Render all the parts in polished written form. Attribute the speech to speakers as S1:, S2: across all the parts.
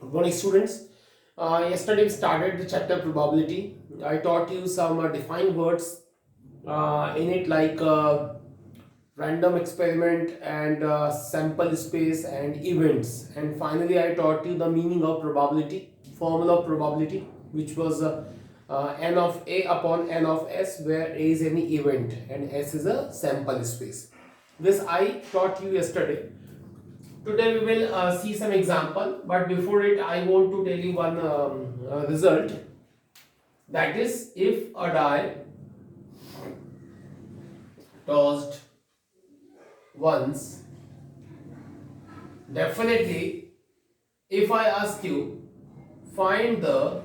S1: Good morning, students. Yesterday we started the chapter probability. I taught you some defined words in it, like random experiment and sample space and events. And finally, I taught you the meaning of probability, formula of probability, which was n of a upon n of s, where a is any event and s is a sample space. This I taught you yesterday. Today we will see some example, but before it I want to tell you one result, that is, if a die tossed once, definitely if I ask you find the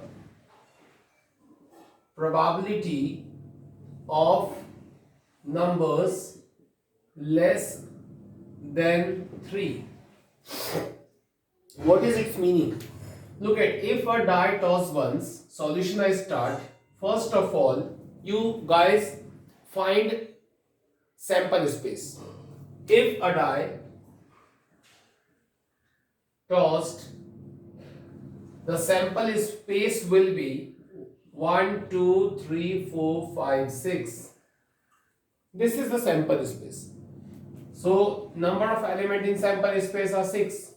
S1: probability of numbers less than 3, what is its meaning? Look at, if a die toss once, solution I start. First of all, you guys find sample space. If a die tossed, the sample space will be 1, 2, 3, 4, 5, 6. This is the sample space. So number of elements in sample space are 6.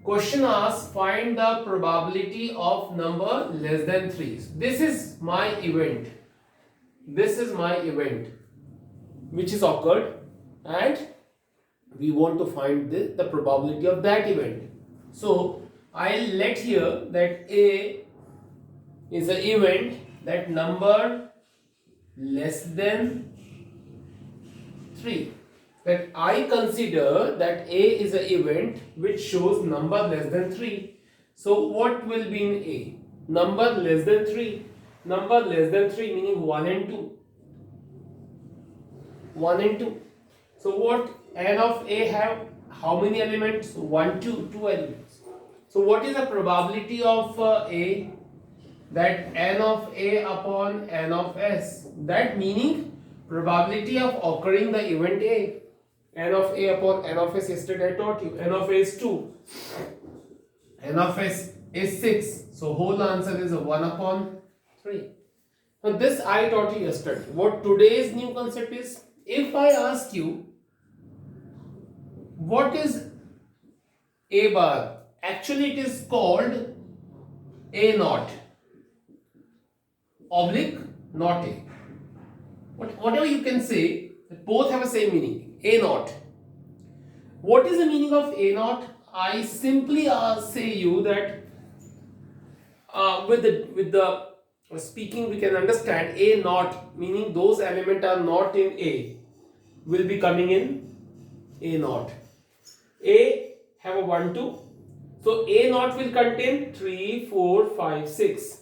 S1: Question asks, find the probability of number less than 3. This is my event. This is my event which is occurred, and we want to find the probability of that event. So I'll let here that A is an event that number less than 3. That I consider that A is an event which shows number less than 3. So what will be in A? Number less than 3. Number less than 3 meaning 1 and 2. 1 and 2. So what n of A have how many elements? 1, 2, 2 elements. So what is the probability of A? That n of A upon n of S. That meaning probability of occurring the event A. N of A upon N of S, yesterday I taught you. N of A is 2. N of S is 6. So whole answer is 1 upon 3. Now this I taught you yesterday. What today's new concept is, if I ask you what is A bar, actually it is called A naught oblique not A. Whatever you can say, both have the same meaning. A naught. What is the meaning of A naught? I simply say you that with the speaking we can understand A naught meaning those elements are not in A will be coming in A naught. A have a 1, 2. So A naught will contain 3, 4, 5, 6.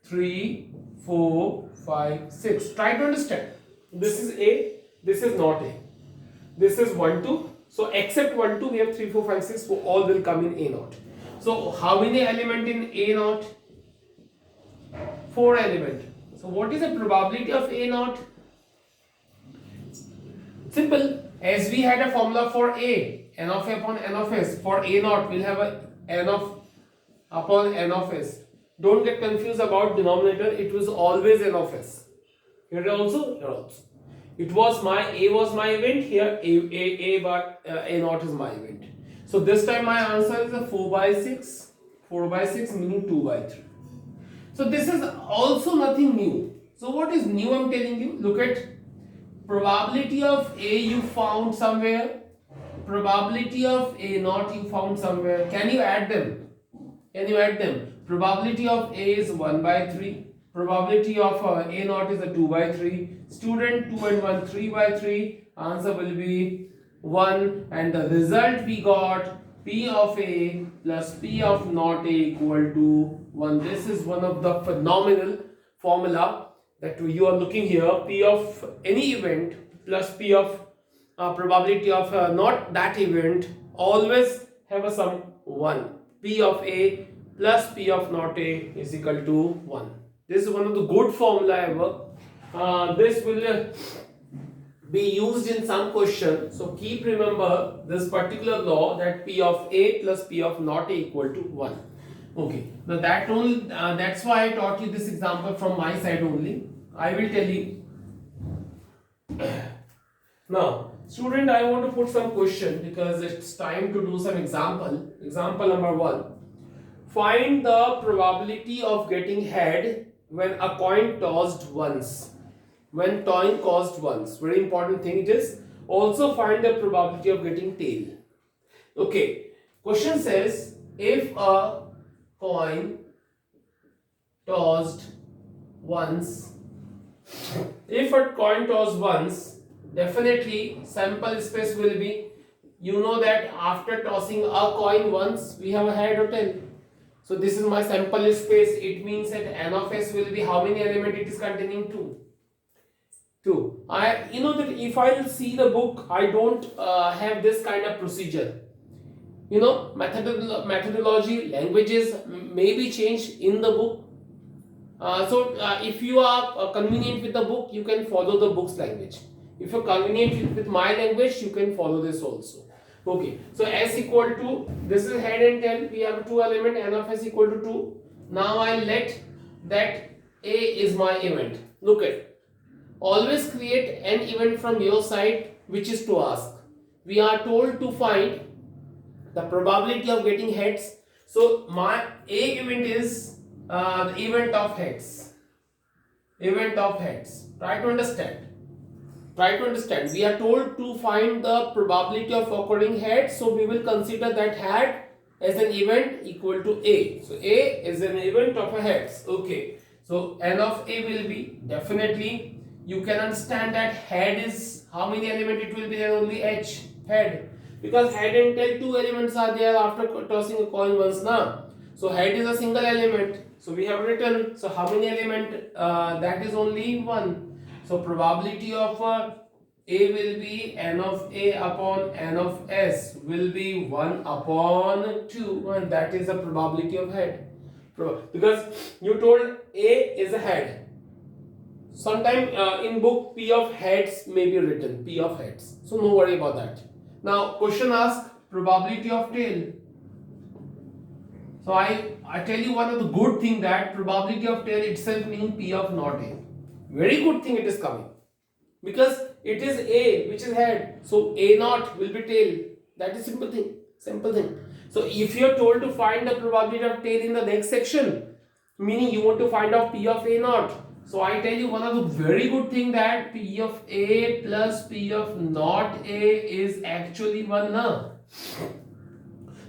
S1: 3, 4, 5, 6. Try to understand. This is A, this is not A. This is 1, 2. So except 1, 2, we have 3, 4, 5, 6. So all will come in A naught. So how many element in A naught? 4 element. So what is the probability of A naught? Simple. As we had a formula for A, n of A upon n of S. For A naught, we'll have a n of upon n of S. Don't get confused about denominator. It was always n of S. Here also, here also. It was my A was my event. Here A bar A naught is my event. So this time my answer is a 4 by 6. 4 by 6 meaning 2 by 3. So this is also nothing new. So what is new I'm telling you? Look at probability of A you found somewhere. Probability of A naught you found somewhere. Can you add them? Can you add them? Probability of A is 1 by 3. Probability of A naught is a 2 by 3. Student, 2 and 1, 3 by 3. Answer will be 1. And the result we got, P of A plus P of not A equal to 1. This is one of the phenomenal formula that you are looking here. P of any event plus P of probability of not that event always have a sum 1. P of A plus P of not A is equal to 1. This is one of the good formula ever. This will be used in some question. So keep remember this particular law, that P of A plus P of not A equal to 1. Okay, now that's why I taught you this example from my side only. I will tell you. Now, student, I want to put some question because it's time to do some example. Example number 1. Find the probability of getting head when a coin tossed once. When coin tossed once. Very important thing it is. Also find the probability of getting tail. Okay. Question says, if a coin tossed once, definitely sample space will be, you know that after tossing a coin once, we have a head or tail. So this is my sample space. It means that n of s will be how many element it is containing? 2. You know that if I see the book, I don't have this kind of procedure. You know, methodology, languages may be changed in the book. So if you are convenient with the book, you can follow the book's language. If you're convenient with my language, you can follow this also. Okay, so s equal to, this is head and tail, we have 2 element, n of s equal to 2. Now I let that A is my event. Look at, always create an event from your side, which is to ask. We are told to find the probability of getting heads. So my A event is the event of heads. Try to understand. We are told to find the probability of occurring head. So we will consider that head as an event equal to A. So A is an event of a heads. Okay. So n of A will be, definitely you can understand that head is, how many element it will be there? Only H, head. Because head and tail 2 elements are there after tossing a coin once now. So head is a single element. So we have written, so how many element? That is only 1. So probability of A will be n of A upon n of S will be 1 upon 2, and that is the probability of head. Because you told A is a head. Sometime in book P of heads may be written, P of heads. So no worry about that. Now question asks probability of tail. So I tell you one of the good thing, that probability of tail itself means P of not A. Very good thing it is coming. Because it is A which is head. So A naught will be tail. That is simple thing. So if you are told to find the probability of tail in the next section, meaning you want to find out P of A naught. So I tell you one of the very good thing, that P of A plus P of not A is actually 1 now.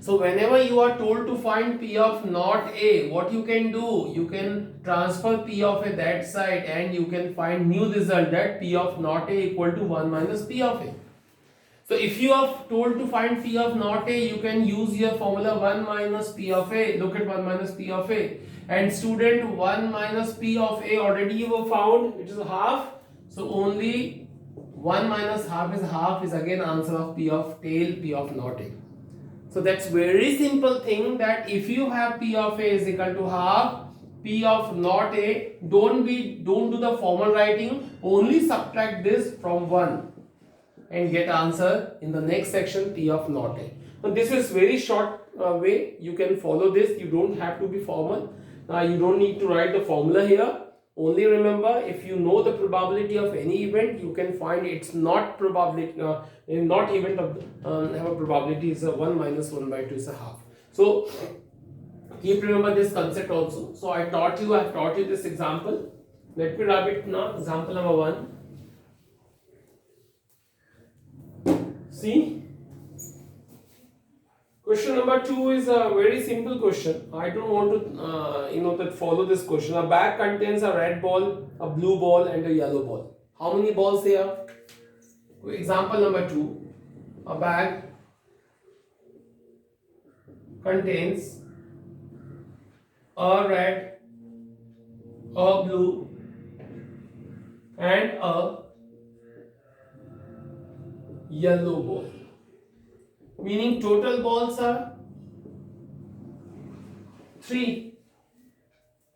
S1: So whenever you are told to find P of not A, what you can do? You can transfer P of A that side and you can find new result, that P of not A equal to 1 minus P of A. So if you are told to find P of not A, you can use your formula 1 minus P of A. Look at 1 minus P of A. And student, 1 minus P of A already you have found, it is half. So only 1 minus half is again answer of P of tail, P of not A. So that's very simple thing, that if you have P of A is equal to half P of not A, don't do the formal writing, only subtract this from 1 and get answer in the next section, P of not A. Now this is very short way, you can follow this, you don't have to be formal. You don't need to write the formula here. Only remember, if you know the probability of any event, you can find it's not probability, not event of have a probability is a 1 minus 1 by 2 is a half. So keep remember this concept also. So I have taught you this example. Let me rub it now. Example number 1. See. Question number 2 is a very simple question. I don't want to follow this question. A bag contains a red ball, a blue ball and a yellow ball. How many balls here? Example number 2. A bag contains a red, a blue and a yellow ball. Meaning total balls are 3.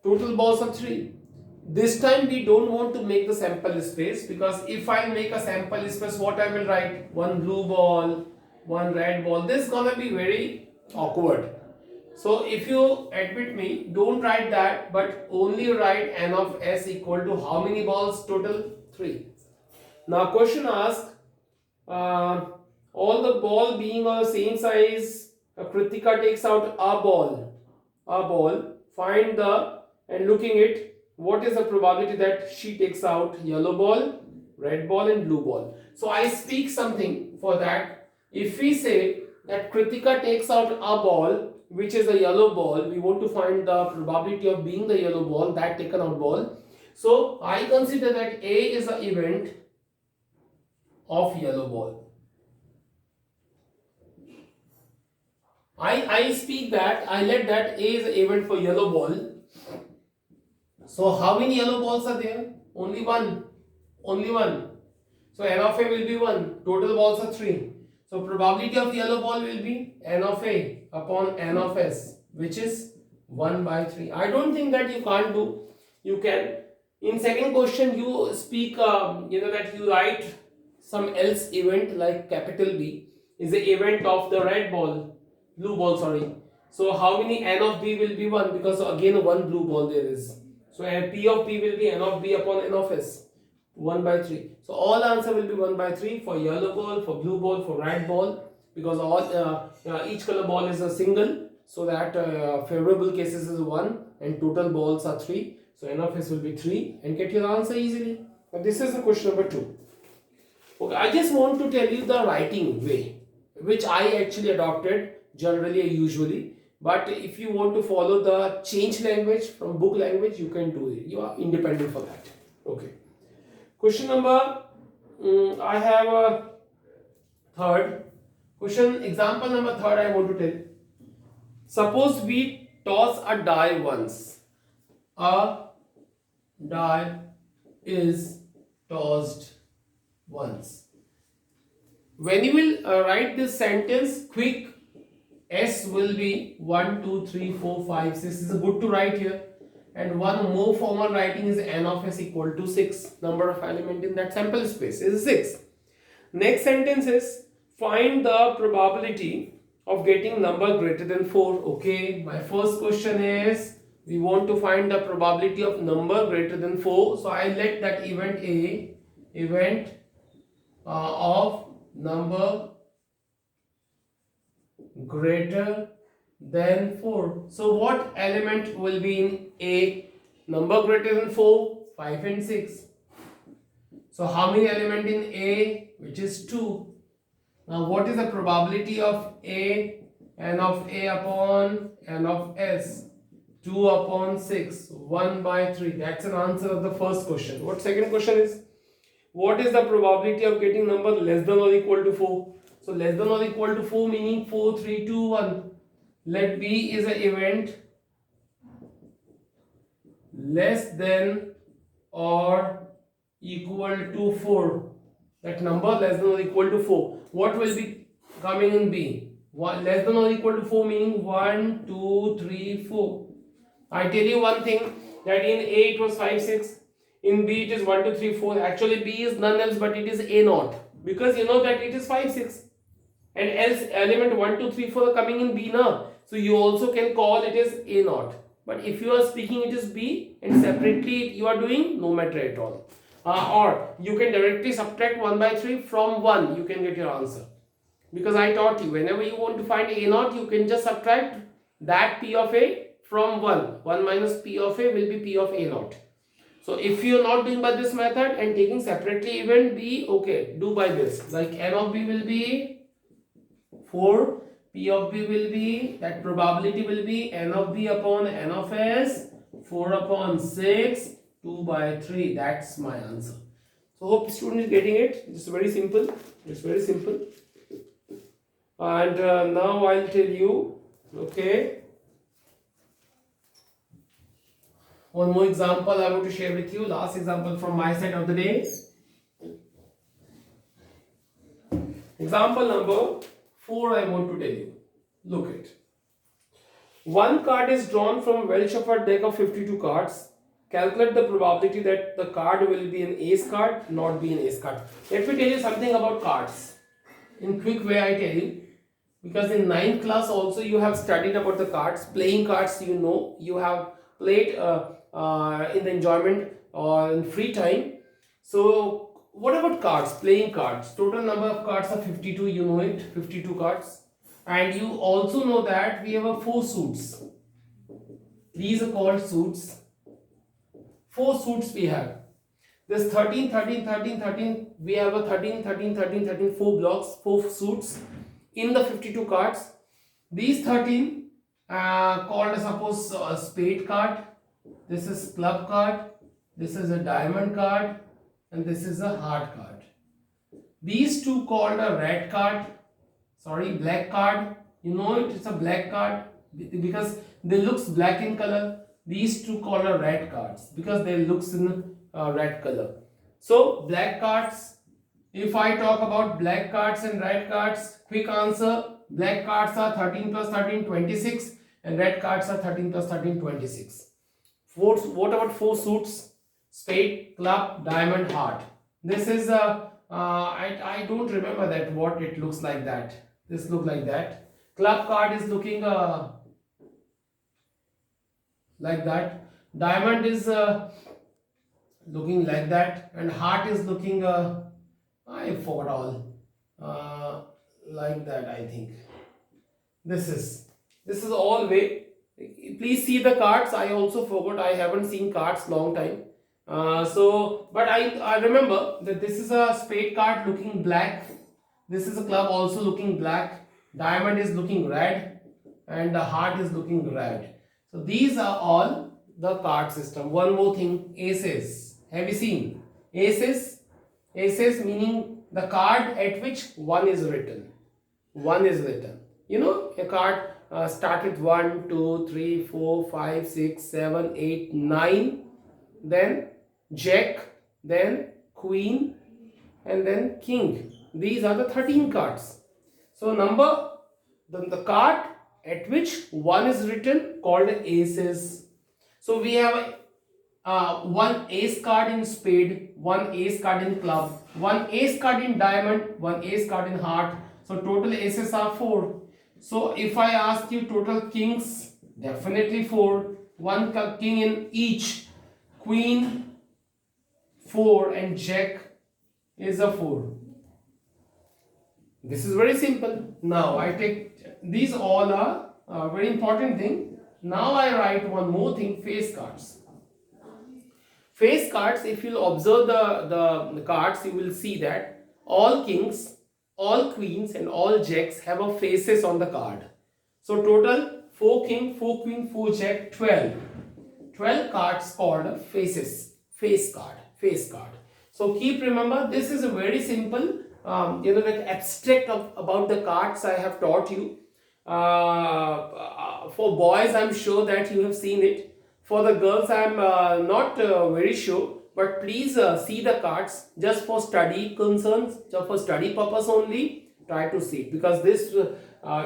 S1: Total balls are 3. This time we don't want to make the sample space, because if I make a sample space, what I will write? One blue ball, one red ball. This is gonna be very awkward. So if you admit me, don't write that, but only write n of s equal to how many balls total? 3. Now question asks, all the ball being of the same size, Kritika takes out a ball, find the, and looking it, what is the probability that she takes out yellow ball, red ball and blue ball? So I speak something for that. If we say that Kritika takes out a ball which is a yellow ball, we want to find the probability of being the yellow ball, that taken out ball. So I consider that A is the event of yellow ball. I speak that, I let that A is the event for yellow ball. So how many yellow balls are there? Only one. Only one. So n of A will be 1. Total balls are 3. So probability of yellow ball will be n of A upon n of S, which is 1 by 3. I don't think that you can't do. You can. In second question, you speak, that you write some else event like capital B is the event of the red ball, blue ball, sorry. So how many n of B will be 1? Because again one blue ball there is. So P of B will be n of B upon n of S, 1 by 3. So all answer will be 1 by 3 for yellow ball, for blue ball, for red ball, because all each color ball is a single, so that favorable cases is 1 and total balls are 3. So n of S will be 3 and get your answer easily. But this is the question number 2. Okay, I just want to tell you the writing way, which I actually adopted generally usually. But if you want to follow the change language from book language, you can do it. You are independent for that. Okay. Question number, I have a third. Example number third I want to tell. Suppose we toss a die once. A die is tossed once. When you will write this sentence, quick, S will be 1, 2, 3, 4, 5, 6. This is good to write here. And one more formal writing is n of S equal to 6. Number of element in that sample space is 6. Next sentence is find the probability of getting number greater than 4. Okay, my first question is we want to find the probability of number greater than 4. So I let that event A, event of number greater than 4. So what element will be in A? Number greater than 4, 5 and 6. So how many element in A? Which is 2. Now what is the probability of A? N of A upon N of S. 2 upon 6. 1 by 3. That's an answer of the first question. What second question is? What is the probability of getting number less than or equal to 4? So less than or equal to 4 meaning 4, 3, 2, 1. Let B is an event less than or equal to 4. That number less than or equal to 4. What will be coming in B? Less than or equal to 4 meaning 1, 2, 3, 4. I tell you one thing, that in A it was 5, 6. In B it is 1, 2, 3, 4. Actually B is none else but it is A naught. Because you know that it is 5, 6. And else element 1, 2, 3, 4 are coming in B now. So you also can call it as A naught. But if you are speaking it is B and separately you are doing, no matter at all. Or you can directly subtract 1 by 3 from 1. You can get your answer. Because I taught you, whenever you want to find A naught, you can just subtract that P of A from 1. 1 minus P of A will be P of A naught. So if you are not doing by this method and taking separately event B, okay, do by this. Like N of B will be 4, P of B will be, that probability will be N of B upon N of S, 4 upon 6, 2 by 3. That's my answer. So hope student is getting it. It's very simple. It's very simple. And now I'll tell you, okay, one more example I want to share with you. Last example from my side of the day. Example number 4 I want to tell you. Look it. One card is drawn from a well-shuffled deck of 52 cards. calculate the probability that the card will be an ace card, not be an ace card. Let me tell you something about cards. In quick way I tell you, because in 9th class also you have studied about the cards, playing cards, you know, you have played in the enjoyment or in free time. So what about cards, playing cards? Total number of cards are 52, you know it, 52 cards. And you also know that we have a 4 suits. These are called suits. 4 suits we have. This 13, 13, 13, 13, we have a 13, 13, 13, 13, 4 blocks, 4 suits in the 52 cards. These 13 called suppose a spade card, this is club card, this is a diamond card, and this is a heart card. These two called a red card, sorry, black card. You know it, it's a black card because they looks black in color. These two called a red cards because they looks in red color. So black cards, if I talk about black cards and red cards, quick answer, black cards are 13 plus 13, 26, and red cards are 13 plus 13, 26. What about 4 suits? Spade, club, diamond, heart. This is I don't remember that what it looks like that. This look like that. Club card is looking like that. Diamond is looking like that, and heart is looking I forgot all like that. I think this is all way. Please see the cards. I also forgot. I haven't seen cards long time. But I remember that this is a spade card looking black. This is a club also looking black. Diamond is looking red, and the heart is looking red. So these are all the card system. One more thing, aces. Have you seen aces? Aces meaning the card at which 1 is written. 1 is written. You know, a card start with 1, 2, 3, 4, 5, 6, 7, 8, 9. Then jack, then queen, and then king. These are the 13 cards. So the card at which 1 is written called aces. So we have one ace card in spade, one ace card in club, one ace card in diamond, one ace card in heart. So total aces are 4. So if I ask you total kings, definitely 4. One king in each. Queen 4 and jack is a 4. This is very simple. Now I take these all are very important thing. Now I write one more thing, face cards. Face cards, if you observe the cards, you will see that all kings, all queens and all jacks have a faces on the card. So total 4 king, 4 queen, 4 jack, 12. 12 cards called faces, face card. So keep remember, this is a very simple like abstract about the cards I have taught you. For boys I'm sure that you have seen it. For the girls I'm not very sure, but please see the cards just for study concerns, just for study purpose only. Try to see it, because this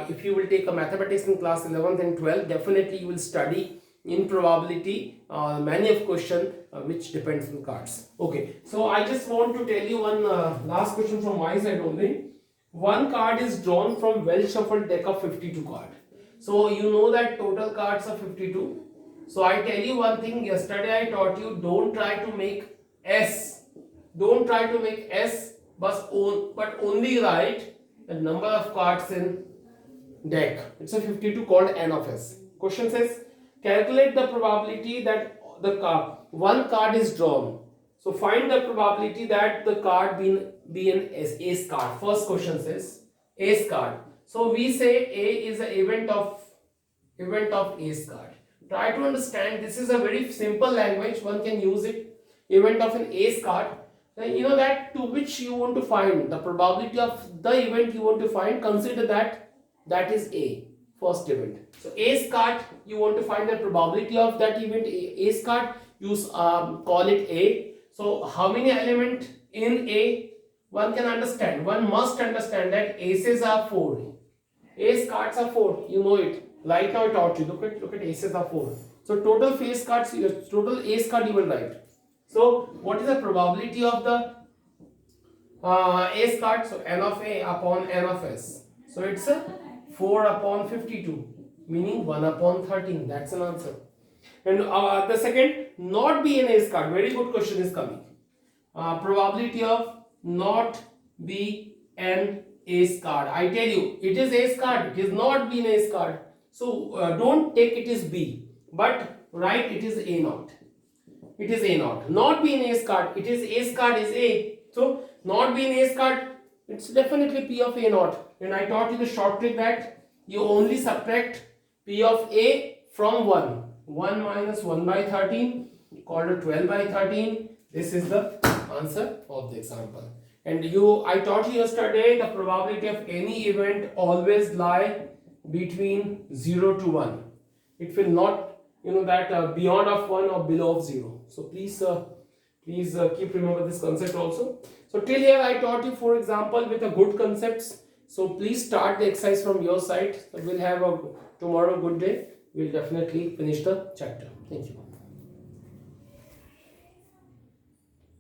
S1: if you will take a mathematics in class 11th and 12th, definitely you will study in probability many of question which depends on cards. Okay, so I just want to tell you one last question from my side only. One card is drawn from well shuffled deck of 52 card. So you know that total cards are 52. So I tell you one thing, yesterday I taught you, don't try to make S. Don't try to make S, but only write the number of cards in deck. It's a 52 called N of S. Question says, calculate the probability that one card is drawn. So find the probability that the card be an ace card. First question says ace card. So we say A is an event of ace card. Try to understand, this is a very simple language, one can use it. Event of an ace card. Then you know that to which you want to find the probability of the event you want to find, consider that is A, first event. So ace card, you want to find the probability of that event, ace card, use call it A. So how many element in A? One can understand, one must understand that aces are 4. Ace cards are 4, you know it. Right now I taught you, look at aces are 4. So total face cards, total ace card you will write. So what is the probability of the ace card? So n of a upon n of s. So it's a 4 upon 52, meaning 1 upon 13. That's an answer. And the second, not be an ace card. Very good question is coming. Probability of not be an ace card. I tell you, it is ace card. It is not be an ace card. So don't take it as B, but write it is A naught. It is A naught. Not be an ace card. It is ace card is A. So not be an ace card. It's definitely P of A naught. And I taught you the short trick that you only subtract P of A from 1. 1 minus 1 by 13 called a 12 by 13. This is the answer of the example. And I taught you yesterday the probability of any event always lie between 0 to 1. It will not beyond of 1 or below of 0. So please keep remember this concept also. So till here I taught you 4 example with a good concepts. So please start the exercise from your side. So we'll have tomorrow good day. We'll definitely finish the chapter. Thank you.